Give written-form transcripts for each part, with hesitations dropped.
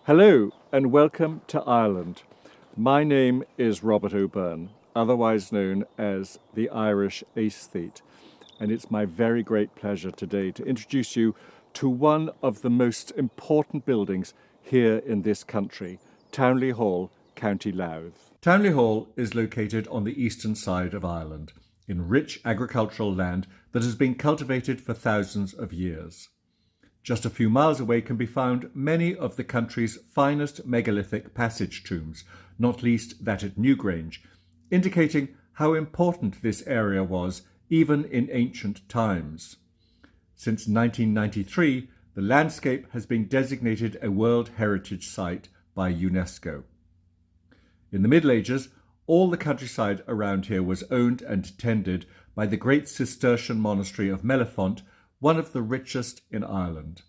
Hello and welcome to Ireland. My name is Robert O'Byrne, otherwise known as the Irish Aesthete, and it's my very great pleasure today to introduce you to one of the most important buildings here in this country, Townley Hall, County Louth. Townley Hall is located on the eastern side of Ireland, in rich agricultural land that has been cultivated for thousands of years. Just a few miles away can be found many of the country's finest megalithic passage tombs, not least that at Newgrange, indicating how important this area was even in ancient times. Since 1993, the landscape has been designated a World Heritage Site by UNESCO. In the Middle Ages, all the countryside around here was owned and tended by the great Cistercian Monastery of Mellifont, one of the richest in Ireland.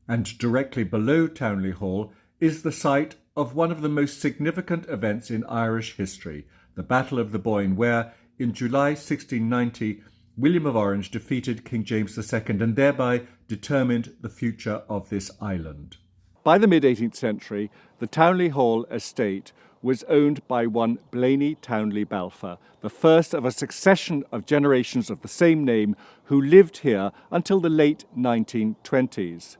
And directly below Townley Hall is the site of one of the most significant events in Irish history, the Battle of the Boyne, where, in July 1690, William of Orange defeated King James II and thereby determined the future of this island. By the mid-18th century, the Townley Hall estate was owned by one Blaney Townley Balfour, the first of a succession of generations of the same name who lived here until the late 1920s.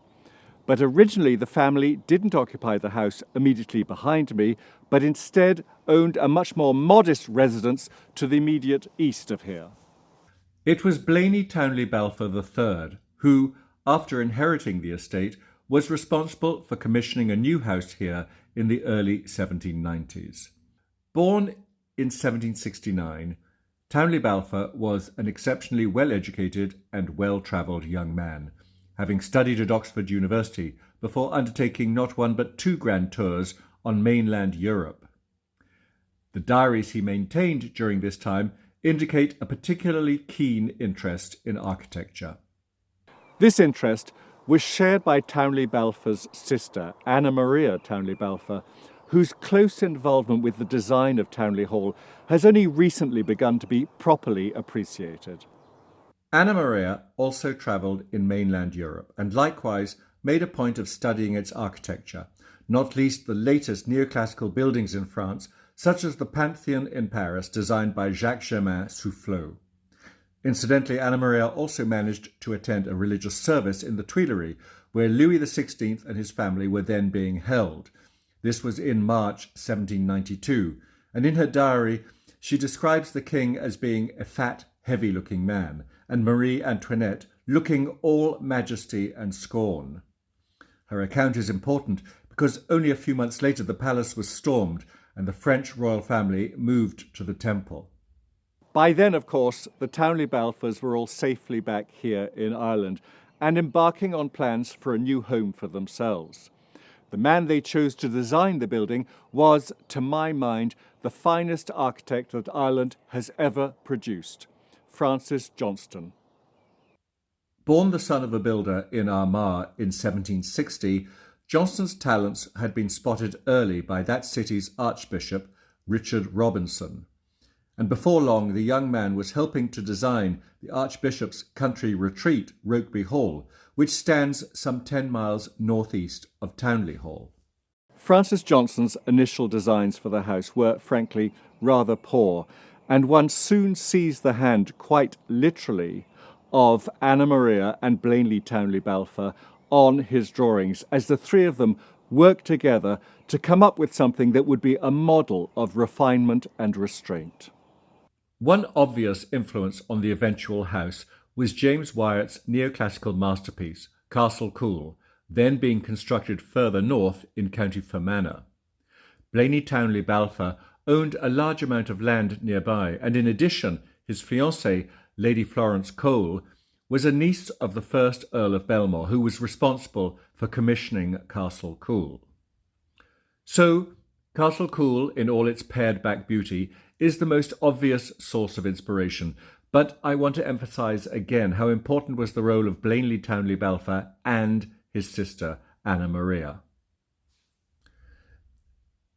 But originally the family didn't occupy the house immediately behind me, but instead owned a much more modest residence to the immediate east of here. It was Blaney Townley Balfour III who, after inheriting the estate, was responsible for commissioning a new house here in the early 1790s. Born in 1769, Townley Balfour was an exceptionally well-educated and well-travelled young man, having studied at Oxford University before undertaking not one but two grand tours on mainland Europe. The diaries he maintained during this time indicate a particularly keen interest in architecture. This interest was shared by Townley Balfour's sister, Anna Maria Townley Balfour, whose close involvement with the design of Townley Hall has only recently begun to be properly appreciated. Anna Maria also travelled in mainland Europe and likewise made a point of studying its architecture, not least the latest neoclassical buildings in France, such as the Pantheon in Paris, designed by Jacques-Germain Soufflot. Incidentally, Anna Maria also managed to attend a religious service in the Tuileries, where Louis XVI and his family were then being held. This was in March 1792, and in her diary she describes the king as being a fat, heavy-looking man, and Marie Antoinette looking all majesty and scorn. Her account is important because only a few months later the palace was stormed and the French royal family moved to the Temple. By then, of course, the Townley Balfours were all safely back here in Ireland and embarking on plans for a new home for themselves. The man they chose to design the building was, to my mind, the finest architect that Ireland has ever produced, Francis Johnston. Born the son of a builder in Armagh in 1760, Johnston's talents had been spotted early by that city's Archbishop, Richard Robinson. And before long, the young man was helping to design the Archbishop's country retreat, Rokeby Hall, which stands some 10 miles northeast of Townley Hall. Francis Johnston's initial designs for the house were, frankly, rather poor, and one soon sees the hand, quite literally, of Anna Maria and Blaney Townley Balfour on his drawings, as the three of them worked together to come up with something that would be a model of refinement and restraint. One obvious influence on the eventual house was James Wyatt's neoclassical masterpiece, Castle Coole, then being constructed further north in County Fermanagh. Blaney Townley Balfour owned a large amount of land nearby, and in addition, his fiancée, Lady Florence Cole, was a niece of the first Earl of Belmore, who was responsible for commissioning Castle Coole. So, Castle Coole, in all its pared-back beauty, is the most obvious source of inspiration, but I want to emphasise again how important was the role of Blaney Townley Balfour and his sister, Anna Maria.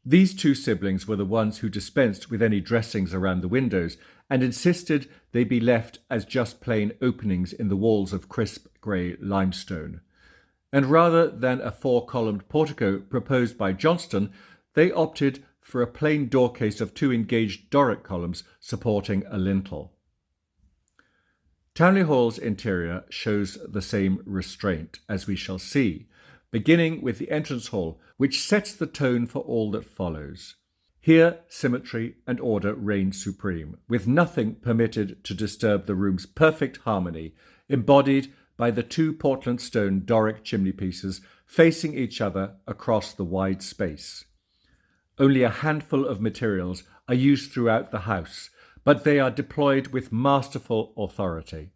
These two siblings were the ones who dispensed with any dressings around the windows and insisted they be left as just plain openings in the walls of crisp grey limestone. And rather than a 4-columned portico proposed by Johnston, they opted for a plain doorcase of 2 engaged Doric columns supporting a lintel. Townley Hall's interior shows the same restraint, as we shall see, beginning with the entrance hall, which sets the tone for all that follows. Here, symmetry and order reign supreme, with nothing permitted to disturb the room's perfect harmony, embodied by the 2 Portland stone Doric chimney pieces facing each other across the wide space. Only a handful of materials are used throughout the house, but they are deployed with masterful authority.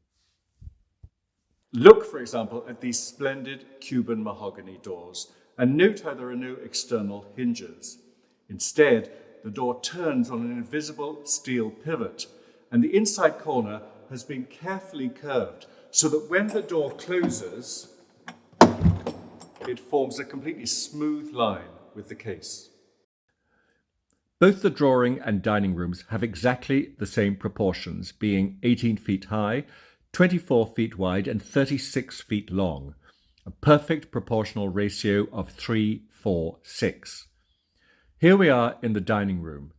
Look, for example, at these splendid Cuban mahogany doors, and note how there are no external hinges. Instead, the door turns on an invisible steel pivot, and the inside corner has been carefully curved so that when the door closes, it forms a completely smooth line with the case. Both the drawing and dining rooms have exactly the same proportions, being 18 feet high, 24 feet wide, and 36 feet long, a perfect proportional ratio of 3:4:6. Here we are in the dining room.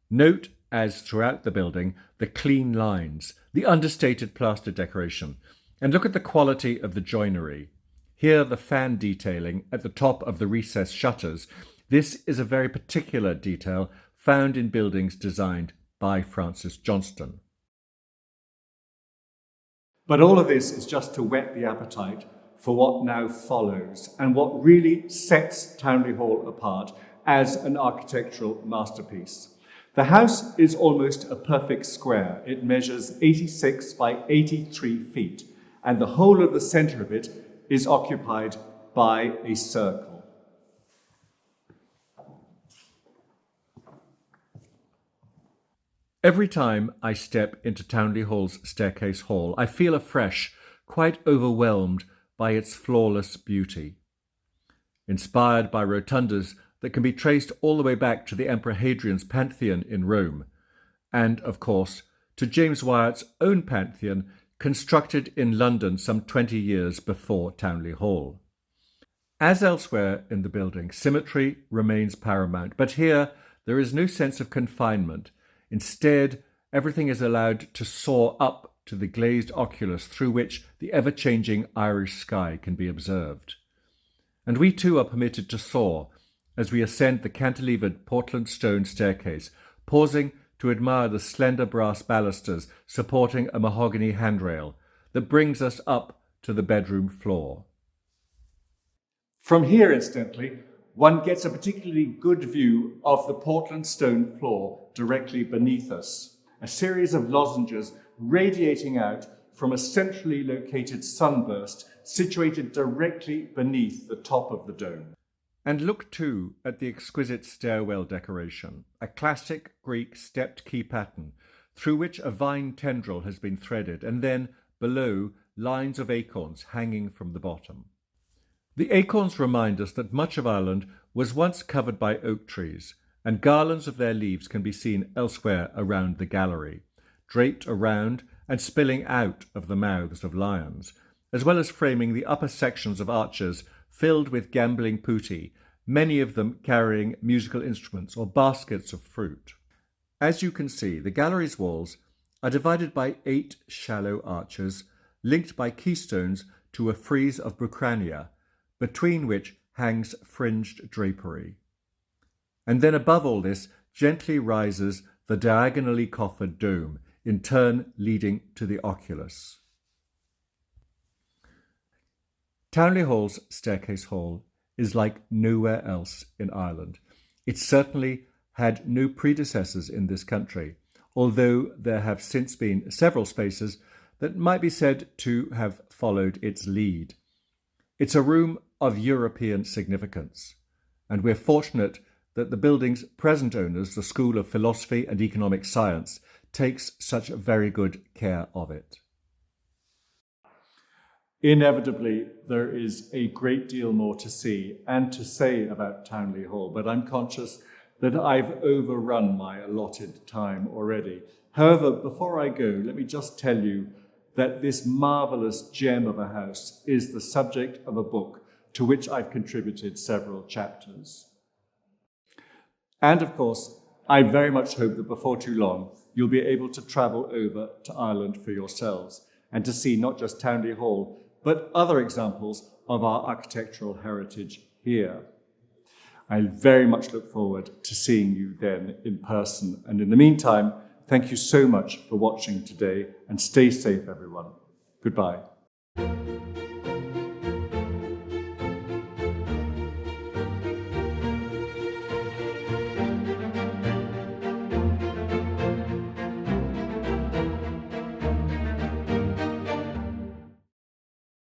Note, as throughout the building, the clean lines, the understated plaster decoration, and look at the quality of the joinery. Here the fan detailing at the top of the recessed shutters. This is a very particular detail found in buildings designed by Francis Johnston. But all of this is just to whet the appetite for what now follows and what really sets Townley Hall apart as an architectural masterpiece. The house is almost a perfect square. It measures 86 by 83 feet, and the whole of the centre of it is occupied by a circle. Every time I step into Townley Hall's staircase hall, I feel afresh, quite overwhelmed by its flawless beauty. Inspired by rotundas that can be traced all the way back to the Emperor Hadrian's Pantheon in Rome, and, of course, to James Wyatt's own Pantheon, constructed in London some 20 years before Townley Hall. As elsewhere in the building, symmetry remains paramount, but here there is no sense of confinement. Instead, everything is allowed to soar up to the glazed oculus through which the ever-changing Irish sky can be observed. And we too are permitted to soar as we ascend the cantilevered Portland stone staircase, pausing to admire the slender brass balusters supporting a mahogany handrail that brings us up to the bedroom floor. From here, incidentally, one gets a particularly good view of the Portland stone floor directly beneath us, a series of lozenges radiating out from a centrally located sunburst situated directly beneath the top of the dome. And look too at the exquisite stairwell decoration, a classic Greek stepped key pattern through which a vine tendril has been threaded, and then below lines of acorns hanging from the bottom. The acorns remind us that much of Ireland was once covered by oak trees, and garlands of their leaves can be seen elsewhere around the gallery, draped around and spilling out of the mouths of lions, as well as framing the upper sections of arches filled with gambling putti, many of them carrying musical instruments or baskets of fruit. As you can see, the gallery's walls are divided by 8 shallow arches, linked by keystones to a frieze of Brucrania, between which hangs fringed drapery. And then above all this gently rises the diagonally coffered dome, in turn leading to the oculus. Townley Hall's staircase hall is like nowhere else in Ireland. It certainly had no predecessors in this country, although there have since been several spaces that might be said to have followed its lead. It's a room of European significance, and we're fortunate that the building's present owners, the School of Philosophy and Economic Science, takes such very good care of it. Inevitably, there is a great deal more to see and to say about Townley Hall, but I'm conscious that I've overrun my allotted time already. However, before I go, let me just tell you that this marvellous gem of a house is the subject of a book to which I've contributed several chapters. And of course, I very much hope that before too long, you'll be able to travel over to Ireland for yourselves and to see not just Townley Hall, but other examples of our architectural heritage here. I very much look forward to seeing you then in person. And in the meantime, thank you so much for watching today, and stay safe, everyone. Goodbye.